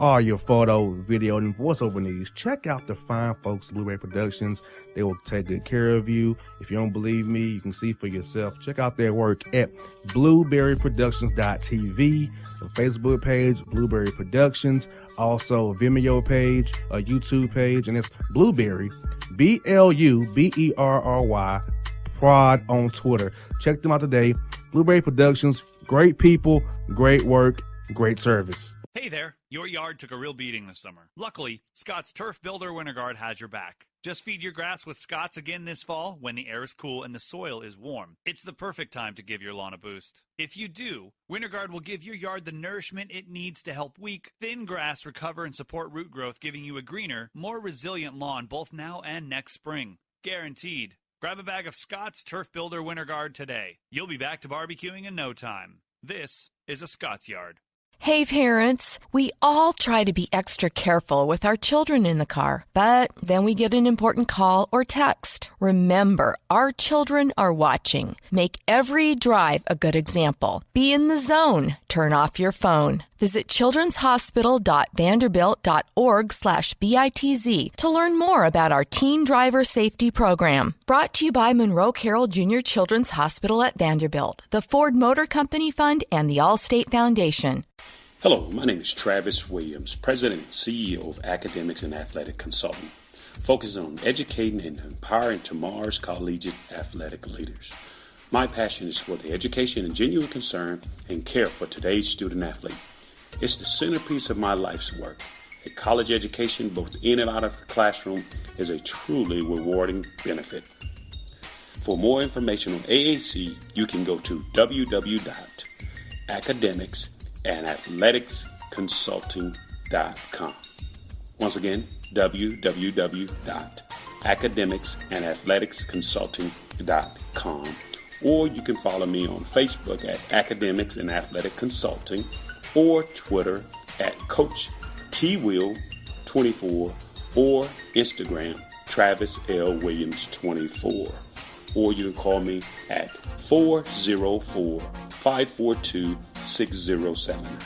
all your photo, video, and voiceover needs, check out the fine folks at Blueberry Productions. They will take good care of you. If you don't believe me, you can see for yourself. Check out their work at blueberryproductions.tv, the Facebook page, Blueberry Productions, also a Vimeo page, a YouTube page, and it's Blueberry, BLUBERRY, Prod on Twitter. Check them out today. Blueberry Productions, great people, great work, great service. Hey there, your yard took a real beating this summer. Luckily, Scott's Turf Builder Winter Guard has your back. Just feed your grass with Scott's again this fall when the air is cool and the soil is warm. It's the perfect time to give your lawn a boost. If you do, Winter Guard will give your yard the nourishment it needs to help weak, thin grass recover and support root growth, giving you a greener, more resilient lawn both now and next spring. Guaranteed. Grab a bag of Scott's Turf Builder Winter Guard today. You'll be back to barbecuing in no time. This is a Scott's Yard. Hey parents, we all try to be extra careful with our children in the car, but then we get an important call or text. Remember, our children are watching. Make every drive a good example. Be in the zone. Turn off your phone. Visit childrenshospital.vanderbilt.org/BITZ to learn more about our teen driver safety program. Brought to you by Monroe Carroll Jr. Children's Hospital at Vanderbilt, the Ford Motor Company Fund, and the Allstate Foundation. Hello, my name is Travis Williams, President and CEO of Academics and Athletic Consulting, focusing on educating and empowering tomorrow's collegiate athletic leaders. My passion is for the education and genuine concern and care for today's student athlete. It's the centerpiece of my life's work. A college education, both in and out of the classroom, is a truly rewarding benefit. For more information on AAC, you can go to www.academicsandathleticsconsulting.com. Once again, www.academicsandathleticsconsulting.com. Or you can follow me on Facebook at Academics and Athletic Consulting, or Twitter at Coach TWill24, or Instagram Travis L. Williams 24. Or you can call me at 404-542-6079.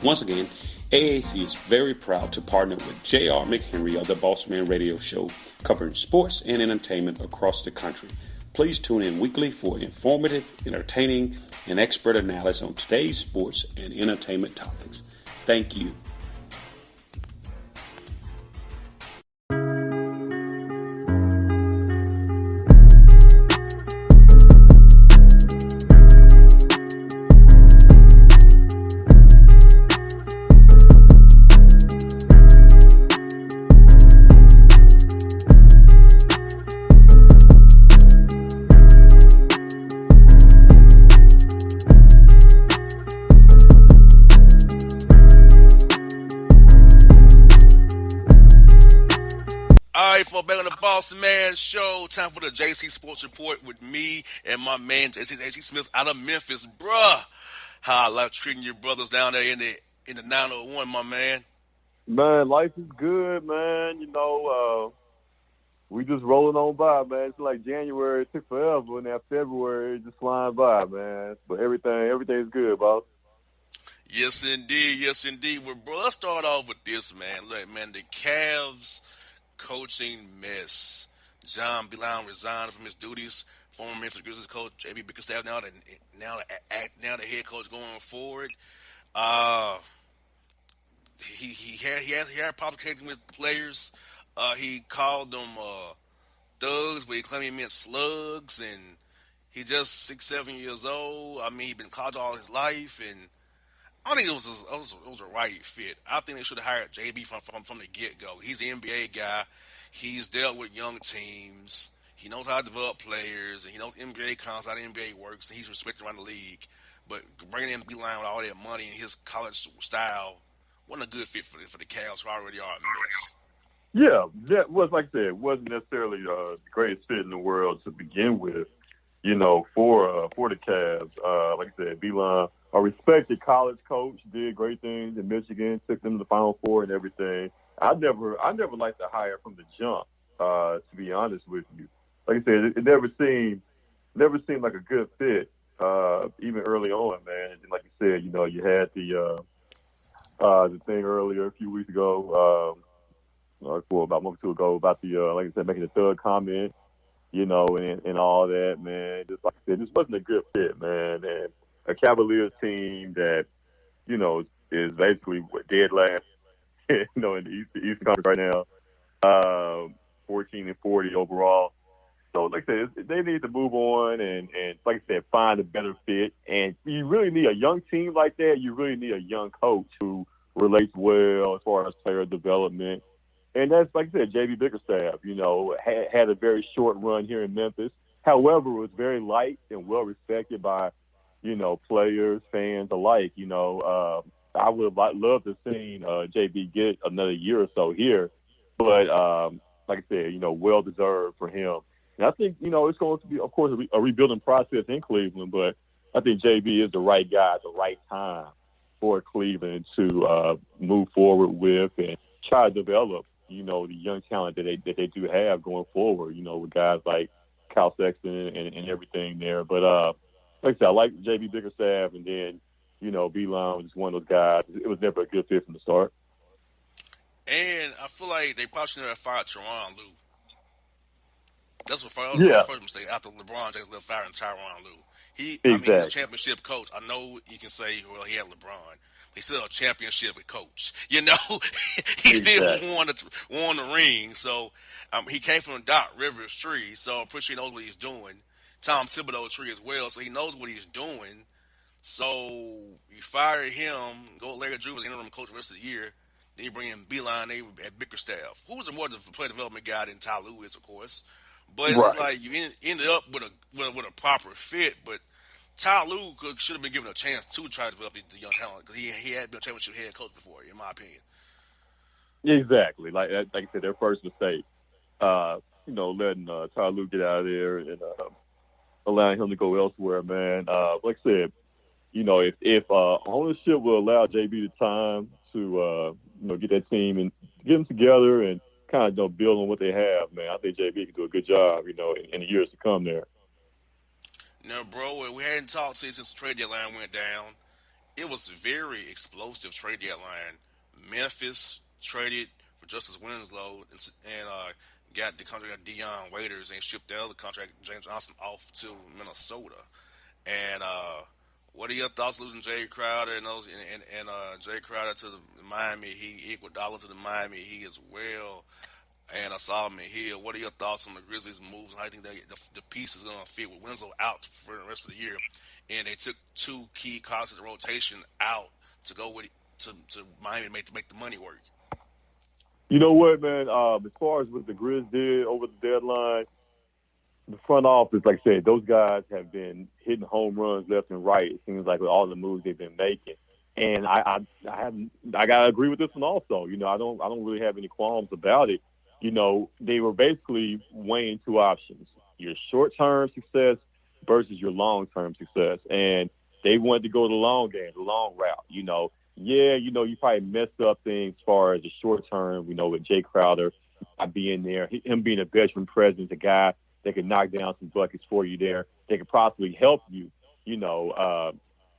Once again, AAC is very proud to partner with J.R. McHenry of the Bossman Radio Show, covering sports and entertainment across the country. Please tune in weekly for informative, entertaining, and expert analysis on today's sports and entertainment topics. Thank you. Back on the Bossman Show. Time for the JC Sports Report with me and my man JC Smith out of Memphis. Bruh, how I like treating your brothers down there in the 901, my man. Man, life is good, man. You know, we just rolling on by, man. It's like January, it took forever, and now February just flying by, man. But everything's good, boss. Yes, indeed. Well, bro, let's start off with this, man. Look, man, the Cavs coaching mess. John Beilein resigned from his duties. Former Memphis Grizzlies coach J.B. Bickerstaff now the head coach going forward. He had problems connecting with players. He called them thugs, but he claimed he meant slugs, and he just 6-7 years old. I mean, he'd been college all his life, and I think it was a right fit. I think they should have hired JB from the get-go. He's an NBA guy. He's dealt with young teams. He knows how to develop players, and he knows NBA concepts, how the NBA works, and he's respected around the league. But bringing in Beilein with all that money and his college style wasn't a good fit for the Cavs, who already are a mess. Yeah, that was, like I said, wasn't necessarily the greatest fit in the world to begin with, you know, for the Cavs. Like I said, Beilein, a respected college coach, did great things in Michigan, took them to the Final Four and everything. I never liked to hire from the jump, to be honest with you. Like I said, it never seemed like a good fit, even early on, man. And like you said, you know, you had the the thing earlier a few weeks ago, or about a month or two ago, about the like I said, making the third comment, and all that, man. Just like I said, this wasn't a good fit, man. And a Cavaliers team that, is basically dead last, in the Eastern Conference right now, 14-40 overall. So, like I said, they need to move on and, like I said, find a better fit. And you really need a young team like that. You really need a young coach who relates well as far as player development. And that's, like I said, J.B. Bickerstaff, had a very short run here in Memphis. However, was very liked and well respected by, players, fans alike. I would have loved to have seen J.B. get another year or so here. But, like I said, well deserved for him. And I think, it's going to be, of course, a rebuilding process in Cleveland, but I think JB is the right guy at the right time for Cleveland to move forward with and try to develop, the young talent that they do have going forward, with guys like Kyle Sexton and everything there. But like I said, I like JB Bickerstaff, and then, Beeline was just one of those guys. It was never a good fit from the start. And I feel like they probably should have fired Tyronn Lue. That's what Yeah. first mistake after LeBron James left firing Tyronn Lue. He's a championship coach. I know you can say, well, he had LeBron. But he's still a championship coach. He still won the ring. So he came from Doc Rivers' tree. So I'm pretty sure he knows what he's doing. Tom Thibodeau tree as well. So he knows what he's doing. So you fire him, go Larry Drew as interim coach the rest of the year. Then you bring in Beeline at Bickerstaff, who's more the player development guy than Ty Lue is, of course. But it's just like you ended up with a proper fit. But Ty Lue should have been given a chance to try to develop the young talent because he had been a championship head coach before, in my opinion. Exactly. Like I said, their first mistake, letting Ty Lue get out of there and allowing him to go elsewhere, man. Like I said, if ownership will allow JB the time to get that team and get them together and kind of build on what they have, man, I think JB can do a good job, in the years to come there. Now, bro, we hadn't talked since the trade deadline went down. It was a very explosive trade deadline. Memphis traded for Justice Winslow and got the contract of Dion Waiters and shipped the other contract, James Johnson, off to Minnesota. And what are your thoughts losing Jay Crowder and Jay Crowder to the Miami Heat, Iguodala to the Miami Heat as well, and Solomon Hill? What are your thoughts on the Grizzlies' moves? How do you think the piece is going to fit with Winslow out for the rest of the year? And they took two key cards of the rotation out to go with to Miami to make the money work. You know what, man? As far as what the Grizz did over the deadline, the front office, like I said, those guys have been hitting home runs left and right. It seems like with all the moves they've been making, and I gotta agree with this one also. I don't really have any qualms about it. They were basically weighing two options: your short-term success versus your long-term success, and they wanted to go the long game, the long route. You probably messed up things as far as the short term. With Jay Crowder not being there, him being a veteran presence, a guy that could knock down some buckets for you there. They could possibly help you,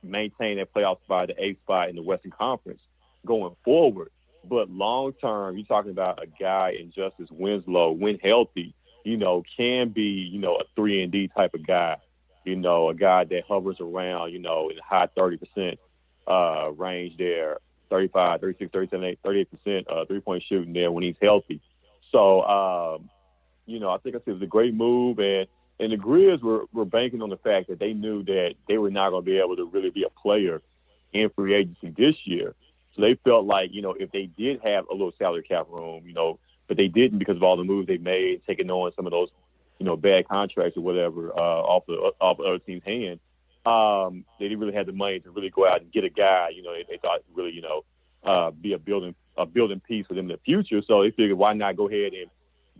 maintain that playoff spot, the 8th spot in the Western Conference going forward. But long term, you're talking about a guy in Justice Winslow, when healthy, can be, a 3-and-D type of guy, a guy that hovers around, in the high 30% range there, 35, 36, 37, 38% three-point shooting there when he's healthy. So, I think it was a great move, and the Grizz were banking on the fact that they knew that they were not going to be able to really be a player in free agency this year. So they felt like, if they did have a little salary cap room, but they didn't because of all the moves they made, taking on some of those, bad contracts or whatever off the other team's hand. They didn't really have the money to really go out and get a guy, they thought really, be a building piece for them in the future. So they figured, why not go ahead and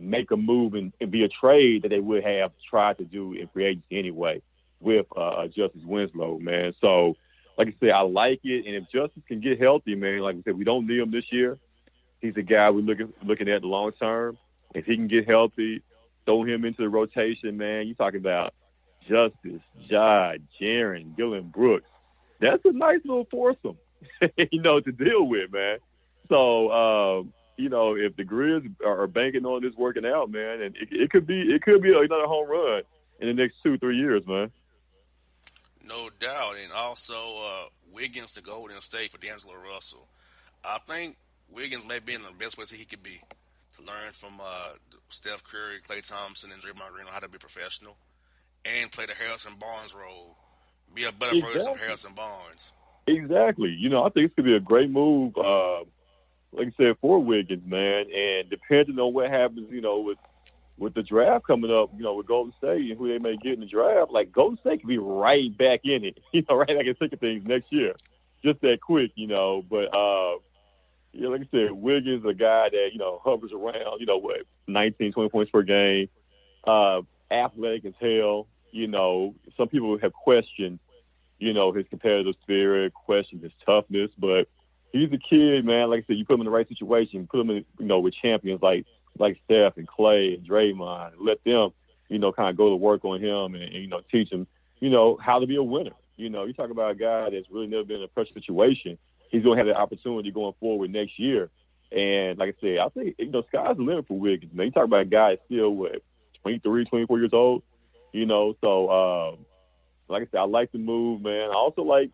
make a move and be a trade that they would have tried to do in free agency anyway with Justice Winslow, man. So, like I said, I like it. And if Justice can get healthy, man, like I said, we don't need him this year. He's a guy we're looking at the long term. If he can get healthy, throw him into the rotation, man. You're talking about Justice, Ja, Jaren, Dylan Brooks. That's a nice little foursome. to deal with, man. So, if the Grizz are banking on this working out, man, and it could be another home run in the next 2-3 years, man. No doubt. And also Wiggins to Golden State for D'Angelo Russell. I think Wiggins may be in the best place he could be to learn from Steph Curry, Klay Thompson, and Draymond Green on how to be professional and play the Harrison Barnes role. Be a better version of Harrison Barnes. Exactly. I think this could be a great move, like I said, for Wiggins, man. And depending on what happens, with the draft coming up, with Golden State and who they may get in the draft, like Golden State could be right back in it, right back in the thick of things next year, just that quick, But like I said, Wiggins, a guy that hovers around, 19, 20 points per game, athletic as hell. Some people have questioned, his competitive spirit, questioned his toughness, but he's a kid, man. Like I said, you put him in the right situation, put him in, with champions like Steph and Klay and Draymond, and let them, kind of go to work on him and teach him, how to be a winner. You talk about a guy that's really never been in a pressure situation. He's going to have the opportunity going forward next year. And like I said, I think, sky's the limit for Wiggins. Man, you talk about a guy that's still, 23, 24 years old, So, like I said, I like the move, man. I also like,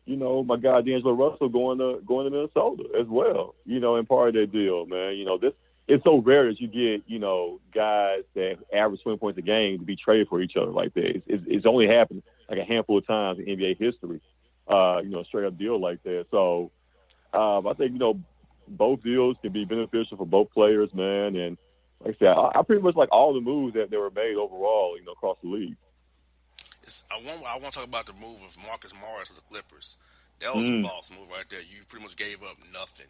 my guy D'Angelo Russell going to Minnesota as well, and part of that deal, man. It's so rare that you get, guys that average 20 points a game to be traded for each other like that. It's only happened like a handful of times in NBA history, straight up deal like that. So I think, both deals can be beneficial for both players, man. And like I said, I pretty much like all the moves that were made overall, across the league. I want to talk about the move of Marcus Morris to the Clippers. That was a boss move right there. You pretty much gave up nothing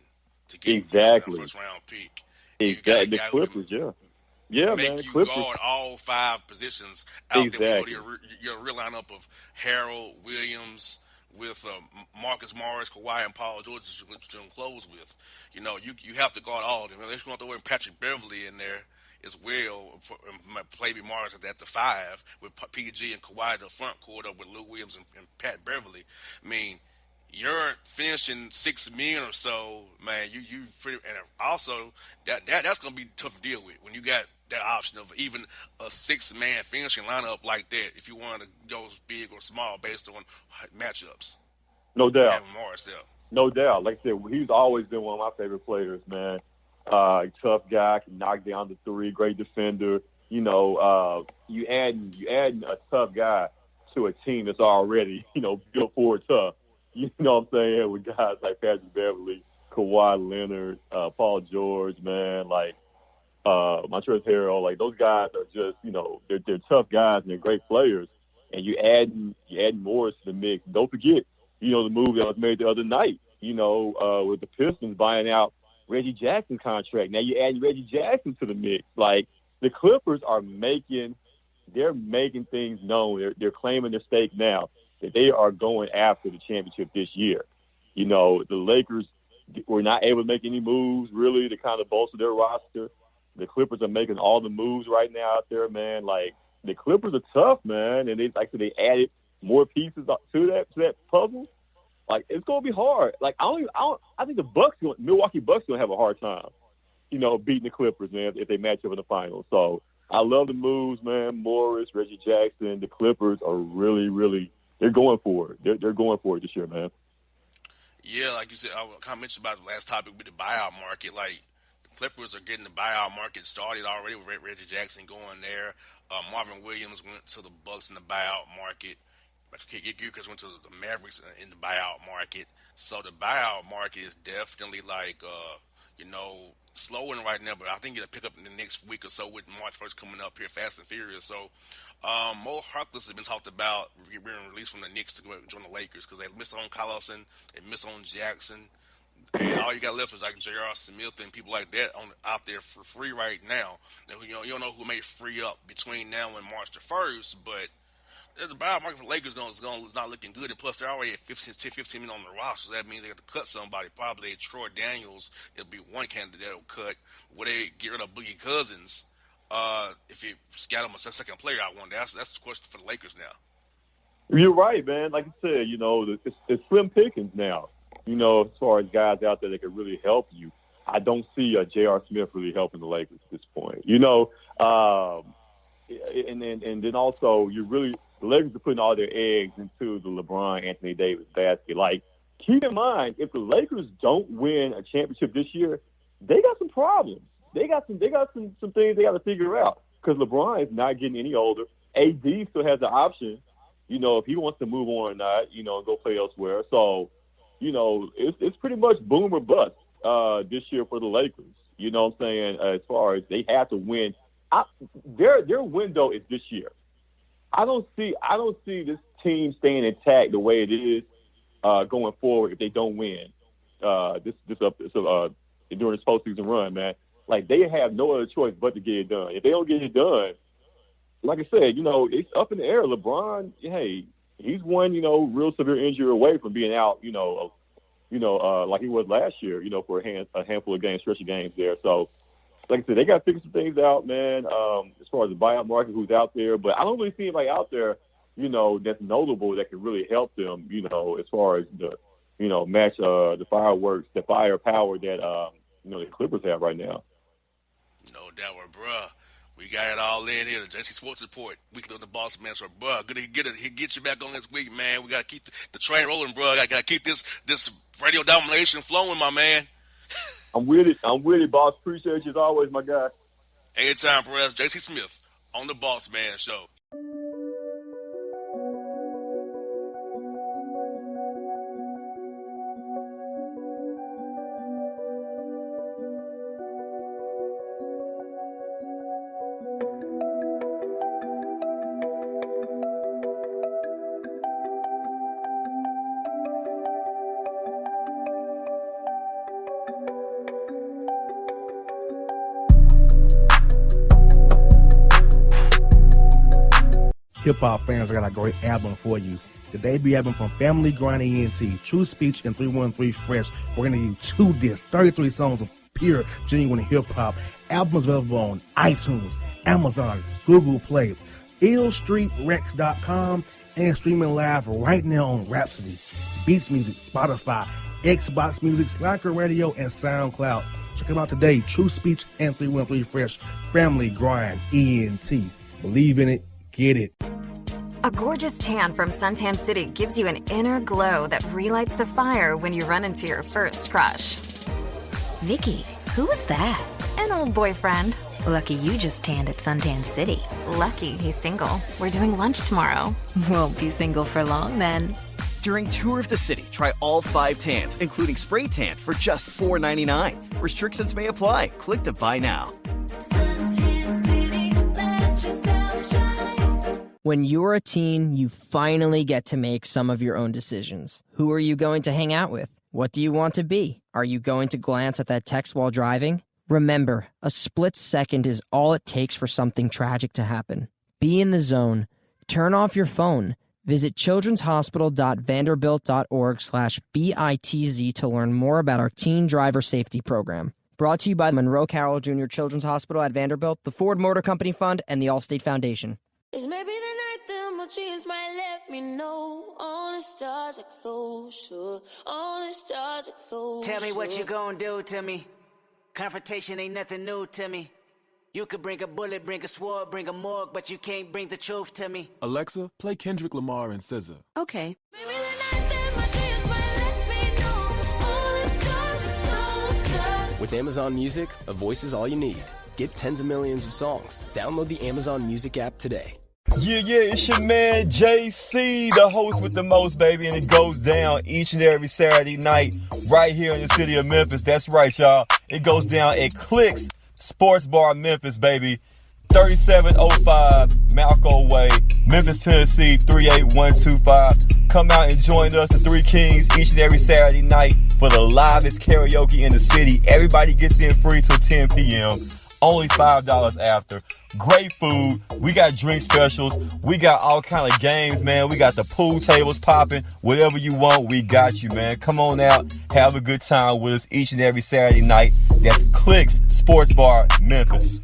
to get a first round pick. Exactly. The Clippers, yeah, make man. You Clippers. guard all 5 positions out there. Exactly. Your real lineup of Harold Williams with Marcus Morris, Kawhi, and Paul George, which you're going to close with. You have to guard all of them. They're going to have to wear Patrick Beverly in there as well, Playby Morris at the 5 with PG and Kawhi at the front court up with Lou Williams and Pat Beverly. I mean, you're finishing $6 million or so, man. You pretty, and also that's going to be tough to deal with when you got that option of even a 6-man finishing lineup like that. If you want to go big or small based on matchups, no doubt. Having Morris there, no doubt. Like I said, he's always been one of my favorite players, man. Tough guy, can knock down the 3, great defender. You add a tough guy to a team that's already, built for tough. You know what I'm saying? With guys like Patrick Beverly, Kawhi Leonard, Paul George, man, like Montrezl Harrell, like those guys are just, they're tough guys and they're great players. And you add Morris to the mix. Don't forget, the move that was made the other night, with the Pistons buying out Reggie Jackson's contract. Now you add Reggie Jackson to the mix. Like the Clippers are making things known. They're claiming their stake now that they are going after the championship this year. The Lakers were not able to make any moves really to kind of bolster their roster. The Clippers are making all the moves right now out there, man. Like the Clippers are tough, man, and they added more pieces to that puzzle. Like it's gonna be hard. Like I think the Milwaukee Bucks gonna have a hard time, beating the Clippers, man, if they match up in the finals. So I love the moves, man. Morris, Reggie Jackson, the Clippers are really, really. They're going for it. They're going for it this year, man. Yeah, like you said, I kind of mentioned about the last topic with the buyout market. Like the Clippers are getting the buyout market started already with Reggie Jackson going there. Marvin Williams went to the Bucks in the buyout market. Ukers went to the Mavericks in the buyout market. So the buyout market is definitely slowing right now, but I think it'll pick up in the next week or so with March 1st coming up here fast and furious. So Mo Harkless has been talked about being released from the Knicks to go join the Lakers because they missed on Collison, they missed on Jackson, and all you got left is like J.R. Smith and people like that out there for free right now. And you don't know who may free up between now and March the 1st, but the buyout market for the Lakers is not looking good, and plus they're already at 15 million on the roster, so that means they have to cut somebody. Probably Troy Daniels, it'll be one candidate that'll cut. Will they get rid of Boogie Cousins if you scout him a second player? I wonder. That's the question for the Lakers now. You're right, man. Like I said, it's slim pickings now. as far as guys out there that could really help you, I don't see J.R. Smith really helping the Lakers at this point. And then also the Lakers are putting all their eggs into the LeBron Anthony Davis basket. Like, keep in mind, if the Lakers don't win a championship this year, they got some problems. They got some things they got to figure out, because LeBron is not getting any older. AD still has the option, if he wants to move on or not, and go play elsewhere. So, it's pretty much boom or bust this year for the Lakers. You know what I'm saying? As far as they have to win, their window is this year. I don't see this team staying intact the way it is going forward if they don't win during this postseason run, man. Like, they have no other choice but to get it done. If they don't get it done, like I said, it's up in the air. LeBron, hey, he's one, real severe injury away from being out, like he was last year, for a handful of games, stretch of games there. So, like I said, they got to figure some things out, man, as far as the buyout market, who's out there. But I don't really see anybody out there, that's notable that can really help them, as far as the, match the firepower that, the Clippers have right now. No doubt, bruh. We got it all in here. The JC Sports Report, weekly on the Bossman. So, bruh, good to get you back on this week, man. We got to keep the train rolling, bruh. Got to keep this radio domination flowing, my man. I'm with it, boss. Appreciate you as always, my guy. Anytime, Perez. JC Smith on the Bossman Show. Hip-hop fans, I got a great album for you. The debut album from Family Grind ENT, True Speech and 313 Fresh. We're going to give you 2 discs, 33 songs of pure, genuine hip-hop. Album is available on iTunes, Amazon, Google Play, illstreetrex.com, and streaming live right now on Rhapsody, Beats Music, Spotify, Xbox Music, Slacker Radio, and SoundCloud. Check them out today. True Speech and 313 Fresh. Family Grind ENT. Believe in it. Get it. A gorgeous tan from Suntan City gives you an inner glow that relights the fire when you run into your first crush. Vicky, who was that? An old boyfriend. Lucky you just tanned at Suntan City. Lucky he's single. We're doing lunch tomorrow. Won't be single for long then. During Tour of the City, try all 5 tans, including spray tan, for just $4.99. Restrictions may apply. Click to buy now. Suntan City, let yourself shine. When you're a teen, you finally get to make some of your own decisions. Who are you going to hang out with? What do you want to be? Are you going to glance at that text while driving? Remember, a split second is all it takes for something tragic to happen. Be in the zone. Turn off your phone. Visit childrenshospital.vanderbilt.org/BITZ to learn more about our teen driver safety program. Brought to you by the Monroe Carroll Jr. Children's Hospital at Vanderbilt, the Ford Motor Company Fund, and the Allstate Foundation. It's maybe the night that my dreams might let me know. All the stars are closer. All the stars are closer. Tell me what you gonna do to me. Confrontation ain't nothing new to me. You could bring a bullet, bring a sword, bring a morgue, but you can't bring the truth to me. Alexa, play Kendrick Lamar and SZA. Okay. Maybe the night that my dreams might let me know. All the stars are closer. With Amazon Music, a voice is all you need. Get tens of millions of songs. Download the Amazon Music app today. Yeah, it's your man JC, the host with the most, baby, and it goes down each and every Saturday night right here in the city of Memphis. That's right, y'all. It goes down at Clicks Sports Bar Memphis, baby. 3705 Malco Way, Memphis, Tennessee, 38125. Come out and join us, the Three Kings, each and every Saturday night for the livest karaoke in the city. Everybody gets in free till 10 p.m. Only $5 after. Great food. We got drink specials. We got all kind of games, man. We got the pool tables popping. Whatever you want, we got you, man. Come on out. Have a good time with us each and every Saturday night. That's Clicks Sports Bar, Memphis.